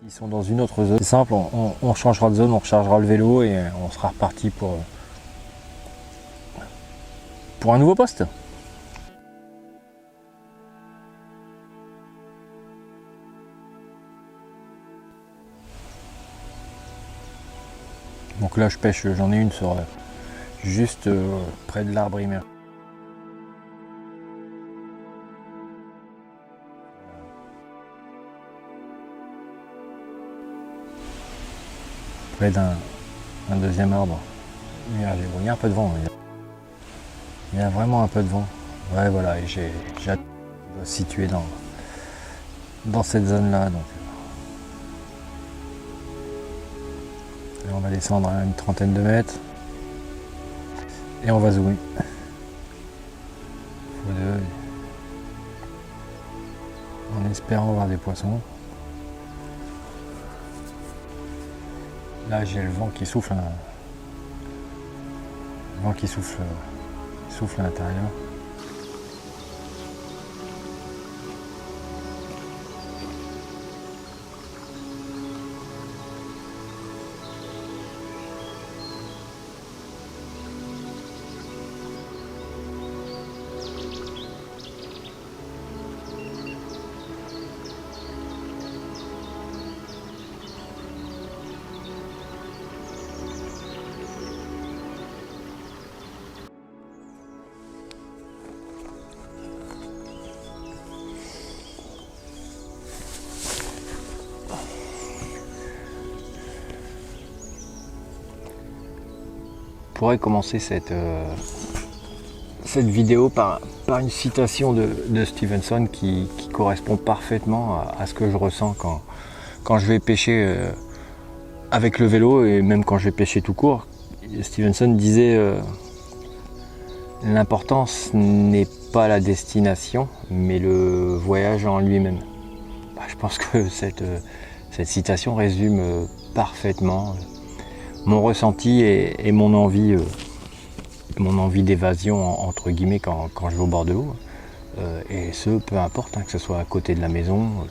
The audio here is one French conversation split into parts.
Ils sont dans une autre zone. C'est simple, on changera de zone, on rechargera le vélo et on sera reparti pour un nouveau poste. Donc là je pêche, j'en ai une sur juste près de l'arbre immergé. Près d'un deuxième arbre immergé. Bon, il y a un peu de vent. Il y a vraiment un peu de vent. Ouais voilà, et j'ai hâte de se situer dans cette zone là. Donc. Et on va descendre à une trentaine de mètres et on va zoomer. En espérant voir des poissons. Là j'ai le vent qui souffle. Le vent qui souffle à l'intérieur. Je pourrais commencer cette vidéo par une citation de Stevenson qui correspond parfaitement à ce que je ressens quand je vais pêcher avec le vélo et même quand je vais pêcher tout court. Stevenson disait l'importance n'est pas la destination mais le voyage en lui-même. Je pense que cette citation résume parfaitement mon ressenti et mon envie d'évasion entre guillemets quand je vais au bord de l'eau. Et ce, peu importe, que ce soit à côté de la maison,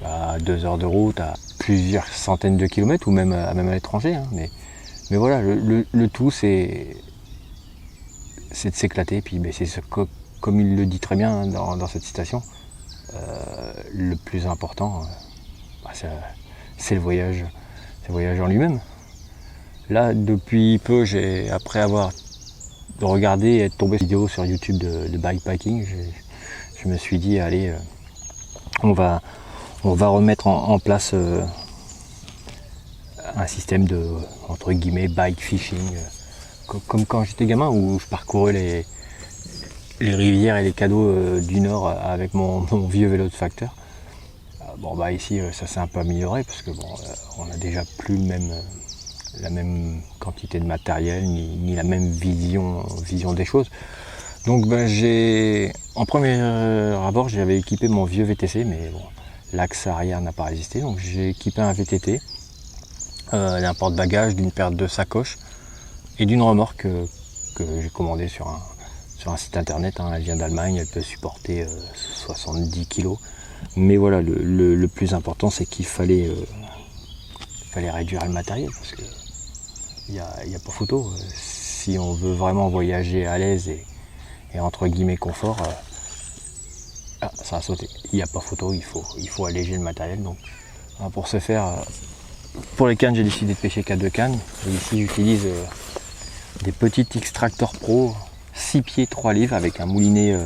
à 2 heures de route, à plusieurs centaines de kilomètres ou même à l'étranger. Mais voilà, le tout c'est de s'éclater. Puis c'est comme il le dit très bien dans cette citation, le plus important, c'est le voyage en lui-même. Là, depuis peu, après avoir regardé et être tombé sur une vidéo sur YouTube de bikepacking, je me suis dit, allez, on va remettre en place un système de, entre guillemets, bike fishing, comme quand j'étais gamin, où je parcourais les rivières et les canaux du Nord avec mon vieux vélo de facteur. Ici, ça s'est un peu amélioré, parce que on n'a déjà plus la même quantité de matériel ni la même vision des choses. Donc en premier abord j'avais équipé mon vieux VTC, mais bon, l'axe arrière n'a pas résisté, donc j'ai équipé un VTT d'un porte-bagages, d'une paire de sacoches et d'une remorque que j'ai commandée sur un site internet. Elle vient d'Allemagne, elle peut supporter 70 kg. Mais voilà, le plus important c'est qu'il fallait réduire le matériel, parce que il n'y a pas photo. Si on veut vraiment voyager à l'aise et entre guillemets confort, ça a sauté. Il n'y a pas photo, il faut alléger le matériel. Donc pour ce faire, pour les cannes, j'ai décidé de pêcher qu'à 2 cannes. Et ici j'utilise des petites Xtractor Pro 6 pieds 3 livres avec un moulinet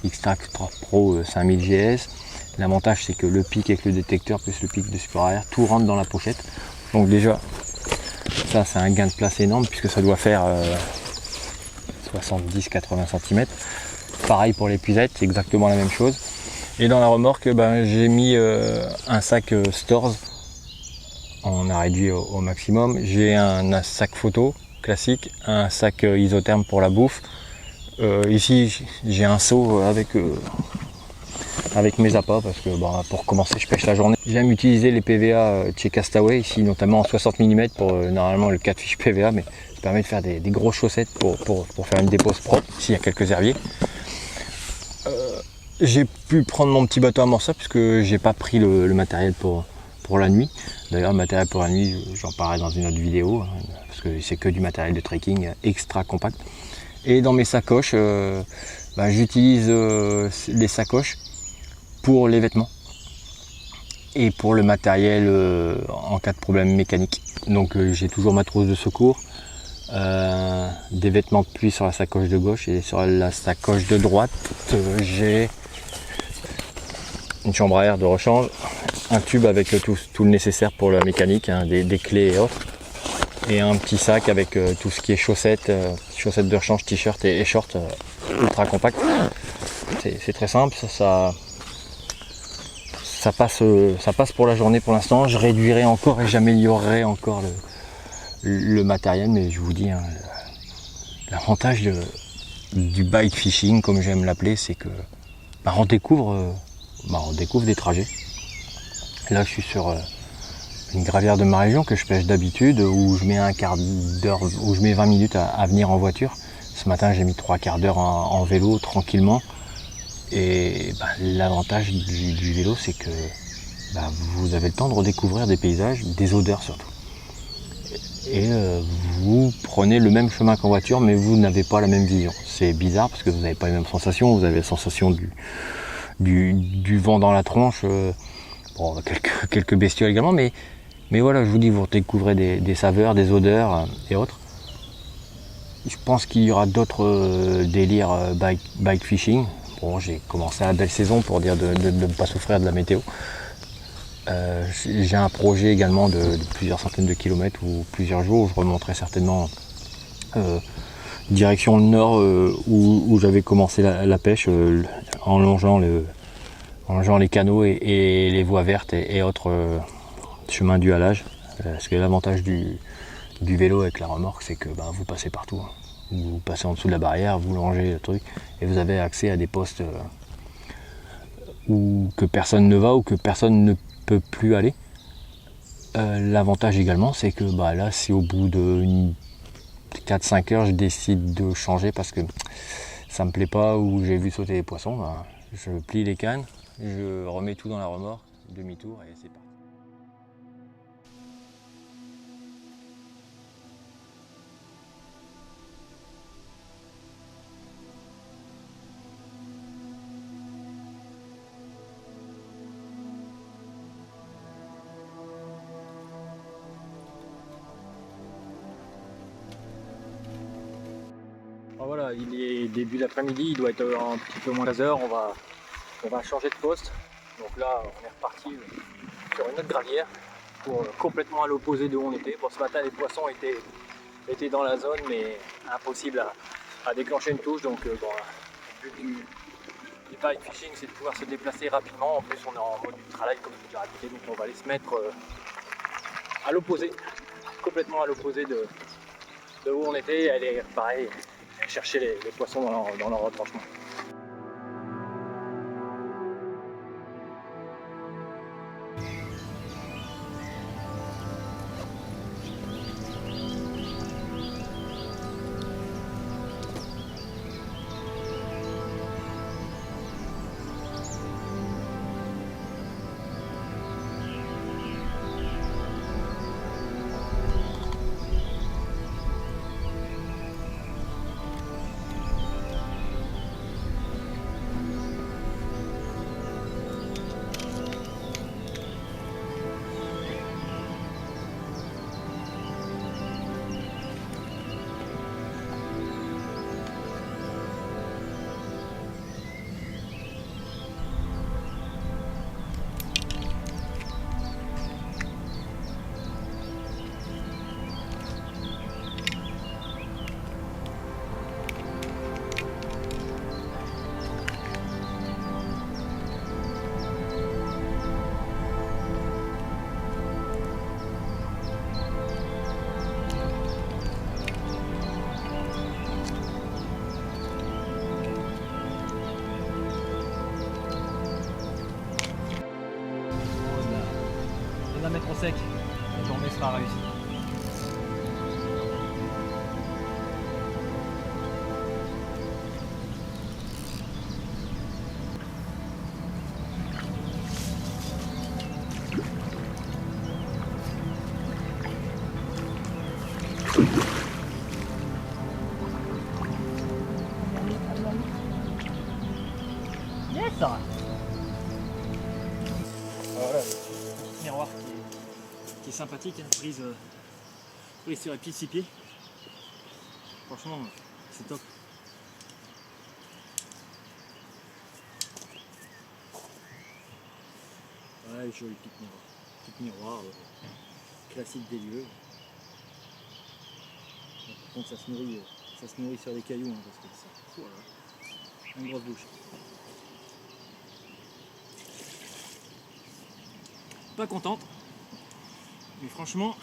Xtractor Pro 5000 GS. L'avantage c'est que le pic avec le détecteur plus le pic de support arrière, tout rentre dans la pochette. Donc déjà, ça c'est un gain de place énorme puisque ça doit faire 70-80 cm. Pareil pour l'épuisette, c'est exactement la même chose. Et dans la remorque, j'ai mis un sac Stores. On a réduit au maximum. J'ai un sac photo classique, un sac isotherme pour la bouffe. Ici j'ai un seau avec mes appâts, parce que pour commencer je pêche la journée. J'aime utiliser les PVA chez Castaway, ici notamment en 60 mm pour normalement le catfish PVA, mais ça permet de faire des grosses chaussettes pour faire une dépose propre s'il y a quelques herbiers. J'ai pu prendre mon petit bateau amorceur puisque j'ai pas pris le matériel pour pour la nuit. D'ailleurs, le matériel pour la nuit, j'en parlerai dans une autre vidéo, hein, parce que c'est que du matériel de trekking extra compact. Et dans mes sacoches, j'utilise les sacoches pour les vêtements et pour le matériel en cas de problème mécanique. Donc j'ai toujours ma trousse de secours, des vêtements de pluie sur la sacoche de gauche, et sur la sacoche de droite j'ai une chambre à air de rechange, un tube avec tout le nécessaire pour la mécanique, hein, des clés et autres, et un petit sac avec tout ce qui est chaussettes de rechange, t-shirt et shorts ultra compact. C'est très simple, ça passe pour la journée pour l'instant. Je réduirai encore et j'améliorerai encore le matériel, mais je vous dis, hein, l'avantage du bike fishing, comme j'aime l'appeler, c'est que on découvre des trajets. Là je suis sur une gravière de ma région que je pêche d'habitude, où je mets un quart d'heure, où je mets 20 minutes à venir en voiture. Ce matin j'ai mis 3/4 d'heure en vélo tranquillement. Et l'avantage du vélo, c'est que vous avez le temps de redécouvrir des paysages, des odeurs surtout. Et vous prenez le même chemin qu'en voiture, mais vous n'avez pas la même vision. C'est bizarre parce que vous n'avez pas les mêmes sensations. Vous avez la sensation du vent dans la tronche, quelques bestioles également, mais voilà, je vous dis, vous découvrez des saveurs, des odeurs et autres. Je pense qu'il y aura d'autres délires bike fishing. Bon, j'ai commencé à la belle saison pour dire de ne pas souffrir de la météo. J'ai un projet également de plusieurs centaines de kilomètres ou plusieurs jours où je remonterai certainement direction le nord, où j'avais commencé la pêche, en longeant les canaux et les voies vertes et autres chemins du halage. Parce que l'avantage du vélo avec la remorque, c'est que vous passez partout, hein. Vous passez en dessous de la barrière, vous longez le truc et vous avez accès à des postes où que personne ne va ou que personne ne peut plus aller. L'avantage également, c'est que là, si au bout de 4-5 heures je décide de changer parce que ça me plaît pas ou j'ai vu sauter les poissons, je plie les cannes, je remets tout dans la remorque, demi-tour et c'est parti. Voilà, il est début d'après-midi, il doit être un petit peu moins 13 h, on va changer de poste. Donc là, on est reparti sur une autre gravière, complètement à l'opposé de où on était. Bon, ce matin, les poissons étaient dans la zone, mais impossible à déclencher une touche. Donc le but du bike fishing, c'est de pouvoir se déplacer rapidement. En plus, on est en mode ultralight, comme je vous l'ai répété, donc on va aller se mettre à l'opposé, complètement à l'opposé de où on était. Aller pareil, chercher les poissons dans leur retranchement. La mettre au sec, la journée sera réussie. Yes. Voilà, le miroir qui est sympathique, hein, prise sur les pieds 6 pieds. Franchement, c'est top. Ouais, joli petit miroir classique des lieux. Par contre, ça se nourrit sur des cailloux, hein, parce que ça, voilà, une grosse bouche. Pas contente, mais franchement,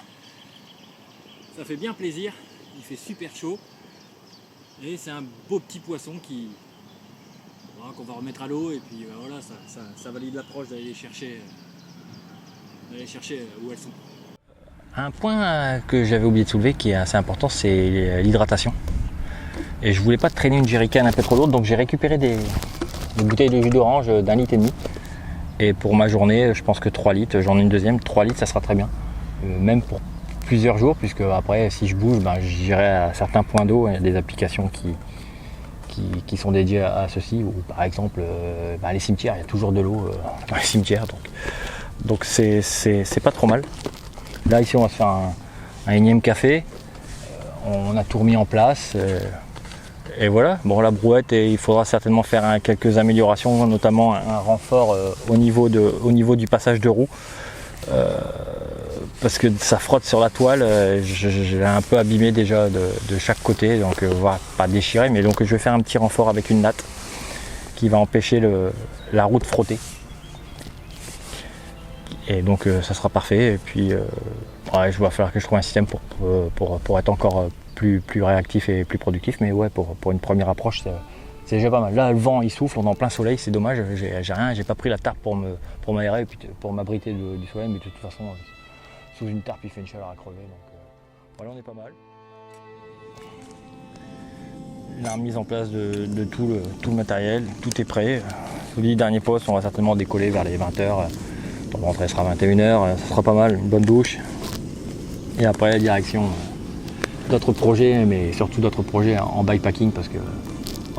ça fait bien plaisir. Il fait super chaud et c'est un beau petit poisson voilà, qu'on va remettre à l'eau, et puis voilà, ça valide l'approche d'aller les chercher où elles sont. Un point que j'avais oublié de soulever qui est assez important, c'est l'hydratation. Et je voulais pas traîner une jerrycan un peu trop lourde, donc j'ai récupéré des bouteilles de jus d'orange d'1,5 litre. Et pour ma journée, je pense que 3 litres, j'en ai une deuxième, 3 litres ça sera très bien. Même pour plusieurs jours, puisque après si je bouge, j'irai à certains points d'eau. Il y a des applications qui sont dédiées à ceci, ou par exemple les cimetières, il y a toujours de l'eau dans les cimetières, donc c'est pas trop mal. Là ici on va se faire un énième café, on a tout remis en place. Et voilà, bon, la brouette, il faudra certainement faire quelques améliorations, notamment un renfort au niveau du passage de roue, parce que ça frotte sur la toile. Je l'ai un peu abîmé déjà de chaque côté, donc voire pas déchiré, mais donc je vais faire un petit renfort avec une natte qui va empêcher la roue de frotter. Et donc ça sera parfait. Et puis ouais, il va falloir que je trouve un système pour être encore plus réactif et plus productif, mais ouais, pour une première approche, c'est déjà pas mal. Là, le vent il souffle, on est en plein soleil, c'est dommage, j'ai pas pris la tarpe pour m'aérer et puis pour m'abriter du soleil, mais de toute façon, sous une tarpe il fait une chaleur à crever, donc voilà, on est pas mal. La remise en place de tout le matériel, tout est prêt. Je vous dis, dernier poste, on va certainement décoller vers les 20h. Donc rentrer sera 21h, ça sera pas mal, une bonne douche. Et après, la direction d'autres projets, mais surtout d'autres projets en bikepacking, parce que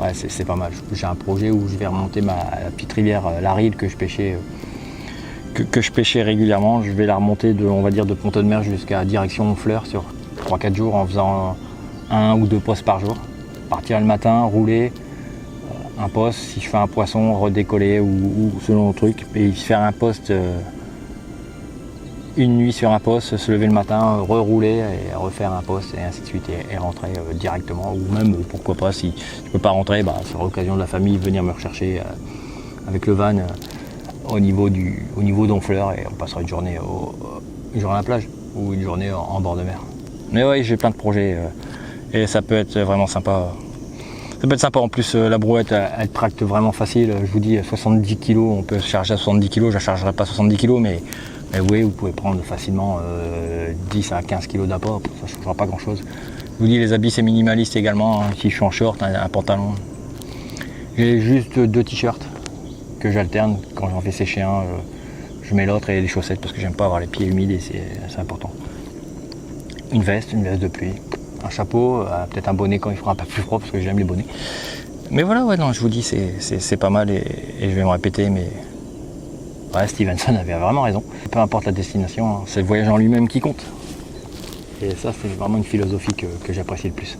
ouais, c'est pas mal. J'ai un projet où je vais remonter la petite rivière, la Rille, que je pêchais régulièrement. Je vais la remonter de Pont-de-Mer jusqu'à direction Honfleur sur 3-4 jours, en faisant 1 ou 2 postes par jour. Partir le matin, rouler un poste, si je fais un poisson, redécoller ou selon le truc, et faire un poste une nuit sur un poste, se lever le matin, rerouler et refaire un poste, et ainsi de suite, et rentrer directement, ou même pourquoi pas, si je peux pas rentrer, c'est l'occasion de la famille venir me rechercher avec le van au niveau d'Honfleur, et on passera une journée à la plage ou une journée en bord de mer. Mais ouais, j'ai plein de projets et ça peut être vraiment sympa. Ça peut être sympa, en plus la brouette elle tracte vraiment facile. Je vous dis 70 kg, on peut se charger à 70 kg, je ne chargerai pas 70 kg, mais oui, vous pouvez prendre facilement 10 à 15 kg d'apport, ça ne changera pas grand chose. Je vous dis, les habits c'est minimaliste également, si je suis en short, un pantalon. J'ai juste 2 t-shirts que j'alterne, quand j'en fais sécher un, je mets l'autre, et des chaussettes parce que j'aime pas avoir les pieds humides et c'est important. Une veste de pluie. Un chapeau, peut-être un bonnet quand il fera un peu plus froid, parce que j'aime les bonnets. Mais voilà, ouais, non, je vous dis, c'est pas mal, et je vais me répéter, mais ouais, Stevenson avait vraiment raison. Peu importe la destination, c'est le voyage en lui-même qui compte. Et ça, c'est vraiment une philosophie que j'apprécie le plus.